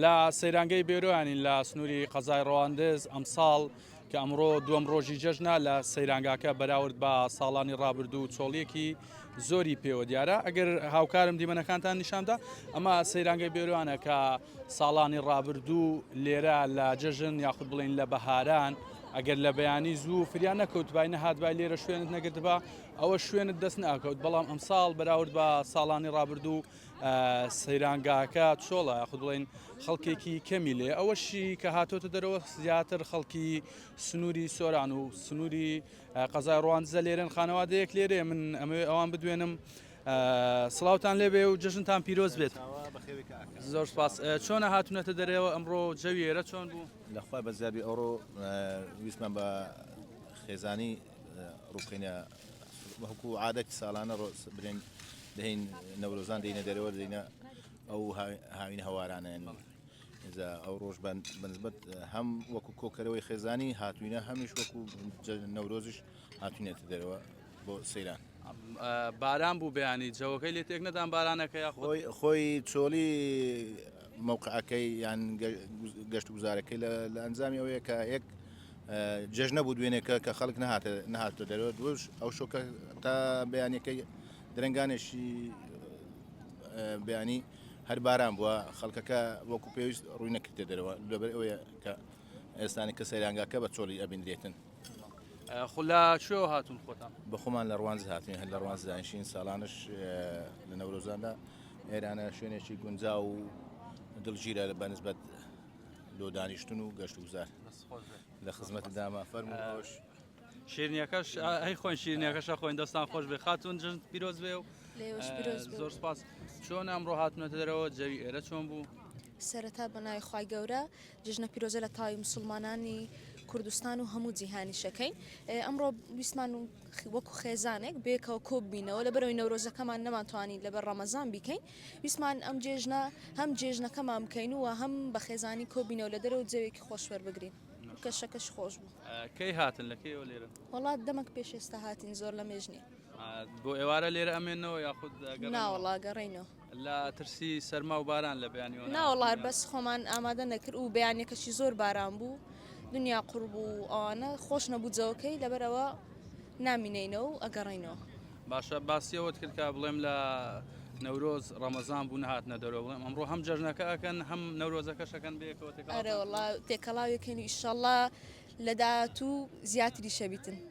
لە سەیرانگەی بێرۆیانین لە سنووری قەزای ڕەواندز ئەمساڵ کە ئەمڕۆ دووەم ڕۆژی جەژنە لە سەیرانگاکە بەراورد بە ساڵانی ڕابردوو چۆڵیەکی زۆری پێوە دیارە. ئەگەر هاوکارم دیمەنەکانتان نیشاندا ئەمە سەیرانگەی بێرۆیانە کە ساڵانی ڕابردوو لێرە لە جەژن یاخود بڵین لە بەهاران ئەگەر لە بەیانی زوو فریان نەکەوت بای نەهاتبای لێرە شوێنت نەگرتبا ئەوە شوێنت دەست ناکەوت، بەڵام ئەمساڵ بەراورد بە ساڵانی ڕابردوو سەیرانگاکە چۆڵە یاخود بڵین خەڵکێکی کەمی لێ ئەوەشی کە هاتۆتە دەرەوە زیاتر خەڵکی سنووری سۆران و سنووری قەزای ڕەواندزە لێرەن خانەوادەیەک لێرێ. من ئەمەوێ ئەوان بدوێنم سڵاوتان لێبێ و جەژنتان پیرۆز بێت. زۆر سپاس. چۆنە هاتوونەتە دەرەوە ئەمڕۆ جەویێرە چۆن بوو؟ لەخوای بەزیابی ئەوڕۆ ویسمان بە خێزانی ڕووکەینە وەکو عادەتی ساڵانە برێن دەهین نەورۆزان دەینە دەرەوە دەینە ئەو هاوین هەوارانیان ئەو ڕۆژ بەنسبەت هەم وەکو کۆکەرەوەی خێزانی هاتوینە هەمیش وەکو نەورۆزیش هاتوینێتە دەرەوە بۆ سەیران. باران بوو بەیانی جەوەکەی لێ تێک نەدان بارانەکە خۆی چۆلی موقعەکەی یان گەشت گوزارەکەی لە ئەنجامی ئەوەیە کە یەک جەژنە بوو دوێنێکە کە خەڵک نەهاتە دەرەوە دوش ئەو شۆکە تا بەیانەکەی درنگانێکی بەیانی هەر باران بووە خەڵکەکە وەکو پێویست ڕووی نەکردێ دەرەوە لەبەر ئەوەیە کە ئێستانی کە سەیرانگاکە بە چۆڵی ئەبیندرێتن. خلا شۆ هاتون خۆتان؟ بە خۆمان لە ڕوانز هاتوین هەر لە ڕوانز دانیشین ساڵانش لە نەورۆزاندا ئێرانە شوێنێکی گونجا و دڵگیرە بەنسبەت لۆ دانیشتن و گەشت گوزار. لە خزمەت داما فەرمووش شیرنیەکەش ئەی خۆین شیرنیەکەشە خۆین دەستان خۆش بێ خاتون جژن پیرۆز بێ و زۆر سپاس. چۆن ئەمڕۆ هاتونەتە دەرەوە جەوی ئێرە چۆن بوو؟ سەرەتا بەناوی خوای گەورە جژنە پیرۆزە لە تاوی مسلمانانی کوردستان و هەموو جیهانی شەکەین. ئەمڕۆ ویسمان و وەکو خێزانێک بێکەوە کۆب بینەوە لەبەرەوەی نەورۆزەکەمان نەمانتوانین لەبەر ڕەمەزان بیکەین ویسمان ئەم جێژنە هەم جێژنەکەمان بکەین و هەم بە خێزانی کۆبینەوە لە دەرەوە جەوێکی خۆشوەر بگرین. کەشەکەش خۆش بوو. کەی هاتن لەکەیەوە لێرە؟ وڵات دەمەک پێش ئێستا هاتین زۆر لە مێژنی بۆ ئێوارە لێرە ئەمێنەوە یاخود ناوەڵا گەڕینەوە لە ترسی سەرما و باران لە بەیانیەوە ناوەڵار بەس خۆمان ئامادە نەکرد و بەیانێکەشی زۆر باران بوو دنیا قورب و ئەوانە خۆش نەبوو جەوەکەی لەبەرەوە نامینینەوە و ئەگەڕینەوە. باشە باسیەوەت کرد کە بڵێم لە نەورۆز ڕەمەزان بوو نهاتنە دەرەوە بڵێم ئەمڕۆ هەم جەژنەکە ئەکەن هەم نەورۆزەکەشەکەن بێکەوە ئەرە وڵا تێکەڵاوێکن ئیشەڵڵا لە داهاتوو زیاتری شەبیتن.